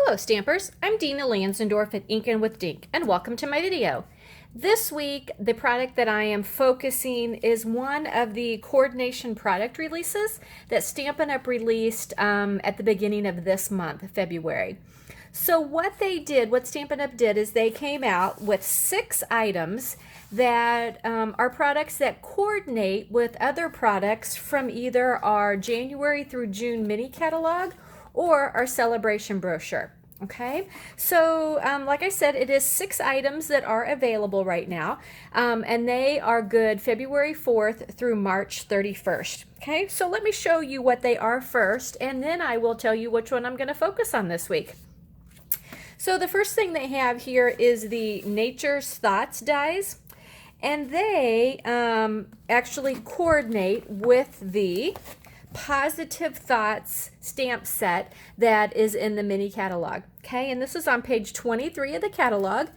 Hello Stampers, I'm Dina Lanzendorf at Inkin' with Dink, and welcome to my video. This week, the product that I am focusing is one of the coordination product releases that Stampin' Up! Released at the beginning of this month, February. So what Stampin' Up! Did is they came out with 6 items that are products that coordinate with other products from either our January through June mini catalog or our celebration brochure. Okay, so like I said, it is 6 items that are available right now, and they are good February 4th through March 31st. Okay, so let me show you what they are first, and then I will tell you which one I'm going to focus on this week. So the first thing they have here is the Nature's Thoughts dies, and they actually coordinate with the Positive Thoughts stamp set that is in the mini catalog. Okay, and this is on page 23 of the catalog.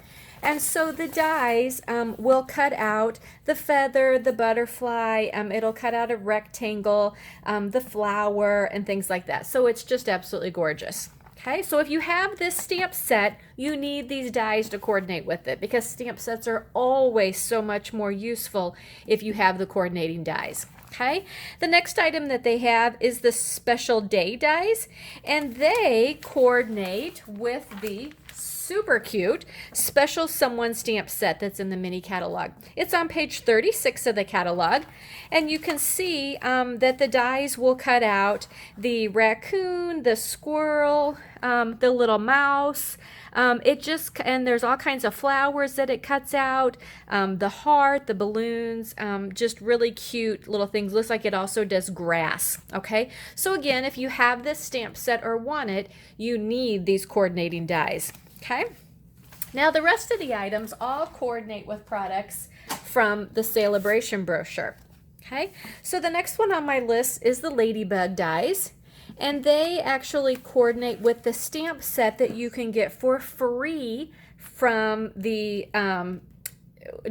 And so the dies will cut out the feather, the butterfly, it'll cut out a rectangle, the flower, and things like that. So it's just absolutely gorgeous. Okay, so if you have this stamp set, you need these dies to coordinate with it because stamp sets are always so much more useful if you have the coordinating dies. Okay, the next item that they have is the Special Day dies, and they coordinate with the super cute Special Someone stamp set that's in the mini catalog. It's on page 36 of the catalog, and you can see that the dies will cut out the raccoon, the squirrel, the little mouse. And there's all kinds of flowers that it cuts out, the heart, the balloons, just really cute little things. Looks like it also does grass. Okay, so again, if you have this stamp set or want it, you need these coordinating dies. Okay, now the rest of the items all coordinate with products from the celebration brochure. Okay, so the next one on my list is the Ladybug dies, and they actually coordinate with the stamp set that you can get for free from the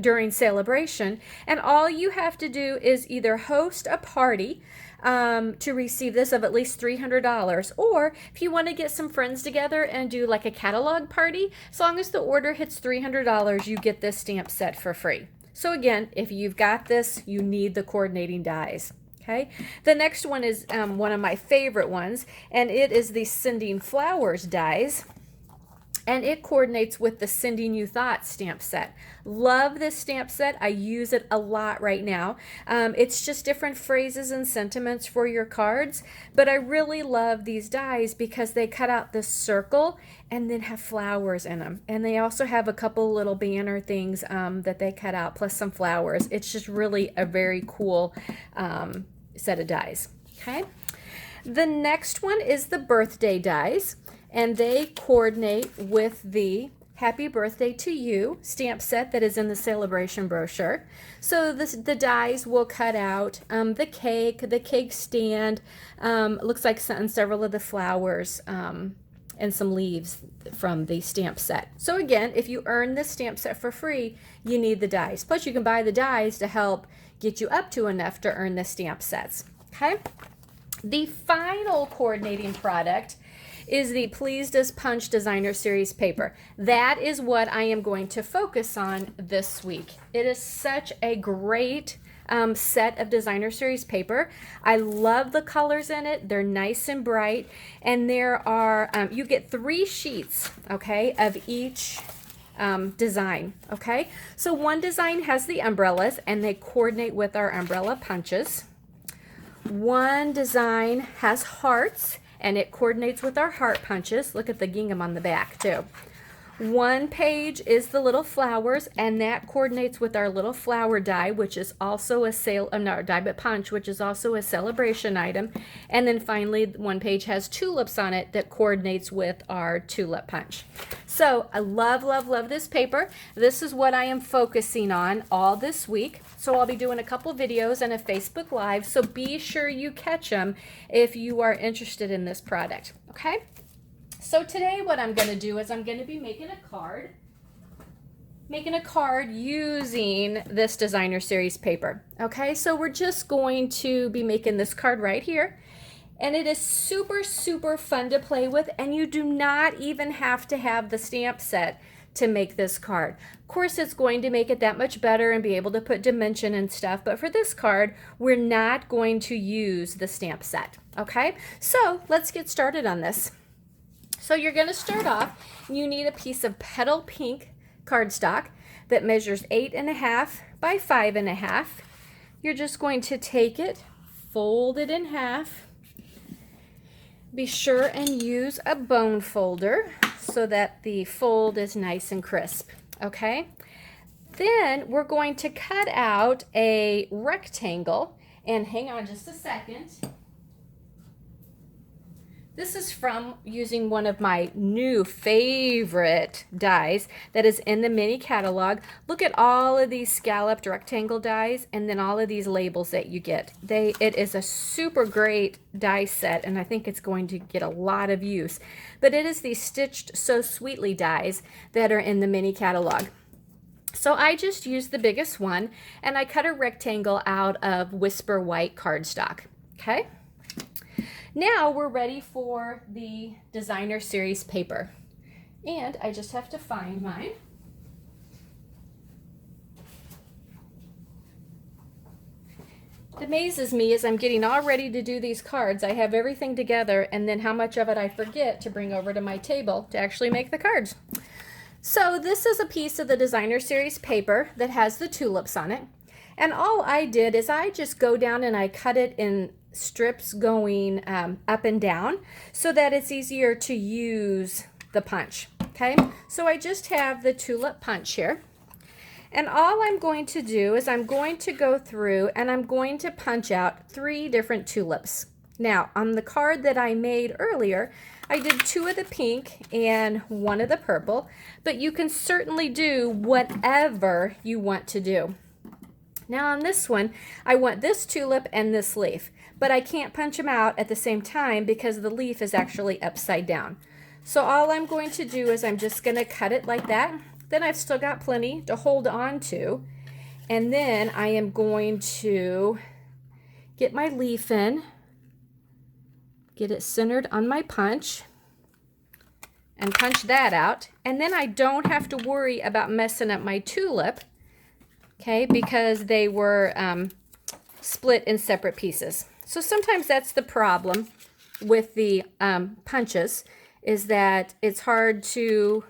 during celebration, and all you have to do is either host a party to receive this of at least $300, or if you want to get some friends together and do like a catalog party, as long as the order hits $300, you get this stamp set for free. So again, if you've got this, you need the coordinating dies. Okay, the next one is one of my favorite ones, and it is the Sending Flowers dies, and it coordinates with the Sending You Thoughts stamp set. Love this stamp set. I use it a lot right now. It's just different phrases and sentiments for your cards, but I really love these dies because they cut out this circle and then have flowers in them, and they also have a couple little banner things that they cut out plus some flowers. It's just really a very cool set of dies. Okay, the next one is the Birthday dies, and they coordinate with the Happy Birthday to You stamp set that is in the celebration brochure. So the dies will cut out the cake stand, looks like several of the flowers, and some leaves from the stamp set. So again, if you earn this stamp set for free, you need the dies. Plus you can buy the dies to help get you up to enough to earn the stamp sets. Okay, the final coordinating product is the Pleased as Punch Designer Series paper. That is what I am going to focus on this week. It is such a great set of Designer Series paper. I love the colors in it. They're nice and bright, and there are you get 3 sheets, okay, of each design. Okay, so one design has the umbrellas, and they coordinate with our umbrella punches. One design has hearts, and it coordinates with our heart punches. Look at the gingham on the back too. One page is the little flowers, and that coordinates with our little flower die, which is also a die but punch, which is also a celebration item. And then finally, one page has tulips on it that coordinates with our tulip punch. So I love, love, love this paper. This is what I am focusing on all this week. So I'll be doing a couple videos and a Facebook Live, so be sure you catch them if you are interested in this product. Okay? So today what I'm going to do is I'm going to be making a card using this Designer Series paper. Okay, so we're just going to be making this card right here, And it is super, super fun to play with, and you do not even have to have the stamp set to make this card. Of course, it's going to make it that much better and be able to put dimension and stuff, but for this card, we're not going to use the stamp set, okay? So let's get started on this. So you're gonna start off, you need a piece of petal pink cardstock that measures 8.5 by 5.5. You're just going to take it, fold it in half. Be sure and use a bone folder so that the fold is nice and crisp, okay? Then we're going to cut out a rectangle, and hang on just a second. This is from using one of my new favorite dies that is in the mini catalog. Look at all of these scalloped rectangle dies and then all of these labels that you get. It is a super great die set, and I think it's going to get a lot of use. But it is these Stitched So Sweetly dies that are in the mini catalog. So I just used the biggest one, and I cut a rectangle out of Whisper White cardstock, okay? Now we're ready for the designer series paper, and I just have to find mine. It amazes me as I'm getting all ready to do these cards, I have everything together, and then how much of it I forget to bring over to my table to actually make the cards. So this is a piece of the designer series paper that has the tulips on it, and all I did is I just go down and I cut it in strips going up and down so that it's easier to use the punch, okay? So I just have the tulip punch here, and all I'm going to do is I'm going to go through and I'm going to punch out 3 different tulips. Now on the card that I made earlier, I did 2 of the pink and 1 of the purple, but you can certainly do whatever you want to do. Now on this one, I want this tulip and this leaf, but I can't punch them out at the same time because the leaf is actually upside down. So all I'm going to do is I'm just going to cut it like that. Then I've still got plenty to hold on to. And then I am going to get my leaf in, get it centered on my punch, and punch that out. And then I don't have to worry about messing up my tulip, okay, because they were split in separate pieces. So sometimes that's the problem with the punches, is that it's hard to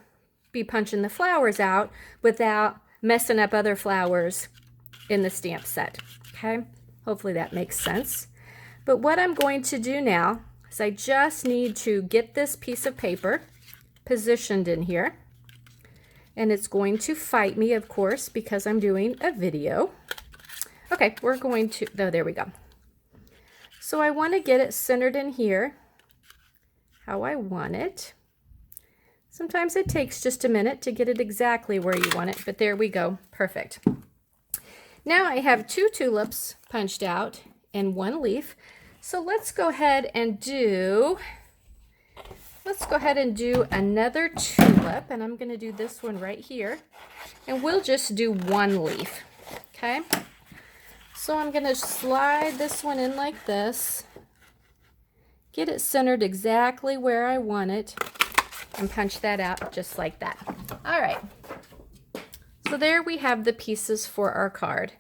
be punching the flowers out without messing up other flowers in the stamp set, okay? Hopefully that makes sense. But what I'm going to do now is I just need to get this piece of paper positioned in here, and it's going to fight me, of course, because I'm doing a video. Okay, we're going to, oh, there we go. So I want to get it centered in here how I want it. Sometimes it takes just a minute to get it exactly where you want it, but there we go, perfect. Now I have 2 tulips punched out and 1 leaf. So let's go ahead and do another tulip, and I'm going to do this one right here, and we'll just do 1 leaf, okay? So I'm going to slide this one in like this, get it centered exactly where I want it, and punch that out just like that. All right, so there we have the pieces for our card.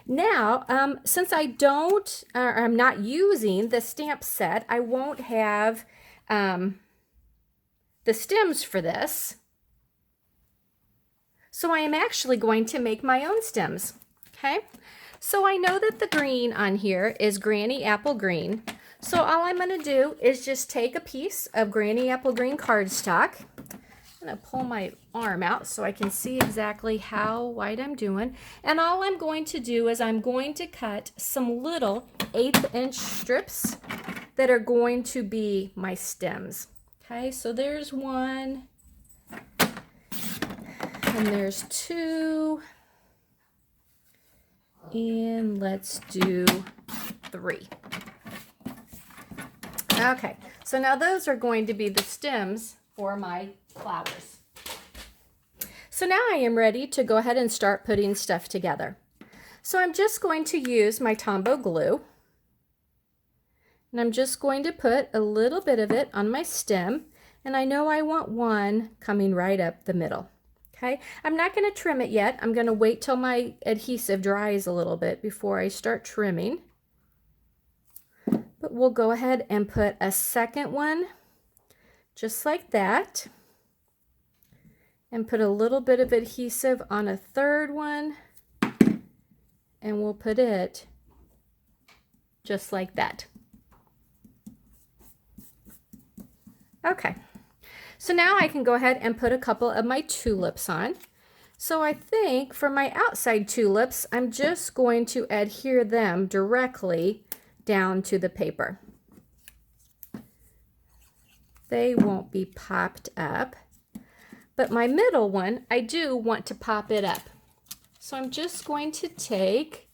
Now, since I'm not using the stamp set, I won't have the stems for this. So I am actually going to make my own stems, okay? So I know that the green on here is Granny Apple Green. So all I'm going to do is just take a piece of Granny Apple Green cardstock. I'm going to pull my arm out so I can see exactly how wide I'm doing. And all I'm going to do is I'm going to cut some little 1/8" strips that are going to be my stems. Okay, so there's 1, and there's 2, and let's do 3. Okay, so now those are going to be the stems for my flowers. So now I am ready to go ahead and start putting stuff together. So I'm just going to use my Tombow glue. And I'm just going to put a little bit of it on my stem, and I know I want one coming right up the middle. Okay, I'm not going to trim it yet. I'm going to wait till my adhesive dries a little bit before I start trimming. But we'll go ahead and put a second one just like that, and put a little bit of adhesive on a third one, and we'll put it just like that. Okay, so now I can go ahead and put a couple of my tulips on. So I think for my outside tulips, I'm just going to adhere them directly down to the paper. They won't be popped up, but my middle one, I do want to pop it up. So I'm just going to take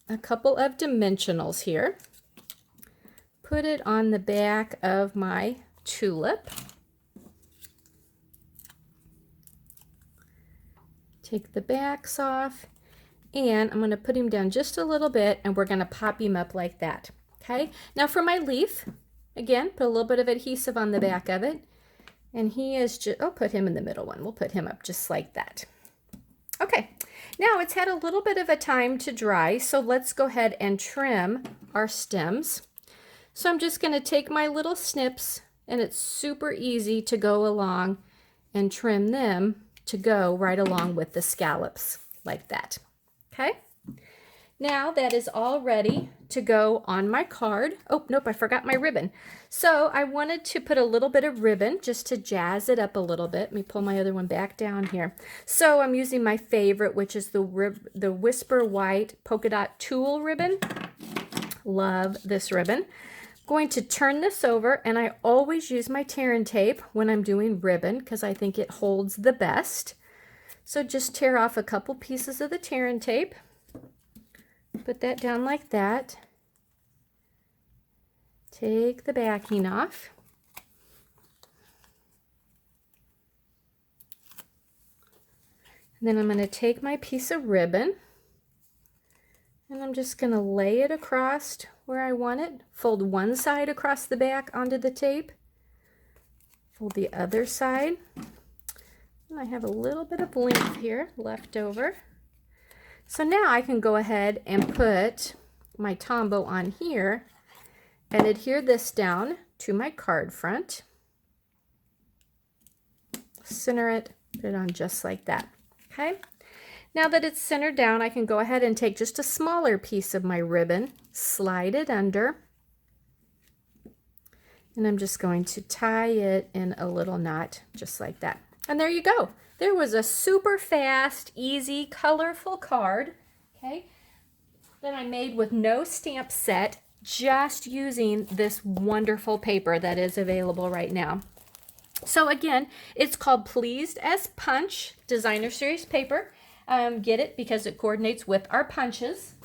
a couple of dimensionals here, put it on the back of my tulip, take the backs off, and I'm going to put him down just a little bit, and we're going to pop him up like that. Okay, now for my leaf, again, put a little bit of adhesive on the back of it, and he is just, oh, put him in the middle one. We'll put him up just like that. Okay, now it's had a little bit of a time to dry, so let's go ahead and trim our stems. So I'm just going to take my little snips, and it's super easy to go along and trim them to go right along with the scallops like that. Okay, now that is all ready to go on my card. Oh, nope, I forgot my ribbon. So I wanted to put a little bit of ribbon just to jazz it up a little bit. Let me pull my other one back down here. So I'm using my favorite, which is the Whisper White Polka Dot Tulle ribbon. Love this ribbon. Going to turn this over, and I always use my tear and tape when I'm doing ribbon because I think it holds the best. So just tear off a couple pieces of the tear and tape, put that down like that, take the backing off, and then I'm going to take my piece of ribbon, and I'm just going to lay it across where I want it. Fold one side across the back onto the tape, fold the other side, and I have a little bit of length here left over. So now I can go ahead and put my Tombow on here and adhere this down to my card front. Center it, put it on just like that. Okay. Now that it's centered down, I can go ahead and take just a smaller piece of my ribbon, slide it under, and I'm just going to tie it in a little knot just like that. And there you go. There was a super fast, easy, colorful card, okay, that I made with no stamp set, just using this wonderful paper that is available right now. So again, it's called Pleased as Punch Designer Series paper. Get it because it coordinates with our punches.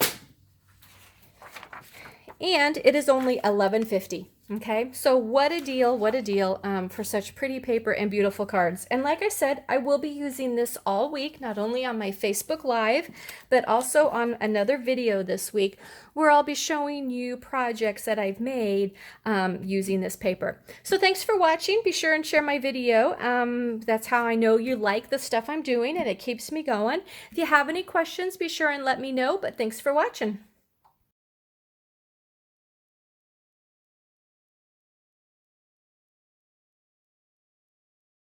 And it is only $11.50. Okay, so what a deal for such pretty paper and beautiful cards. And like I said, I will be using this all week, not only on my Facebook Live, but also on another video this week where I'll be showing you projects that I've made using this paper. So thanks for watching. Be sure and share my video. That's how I know you like the stuff I'm doing, and it keeps me going. If you have any questions, be sure and let me know, but thanks for watching.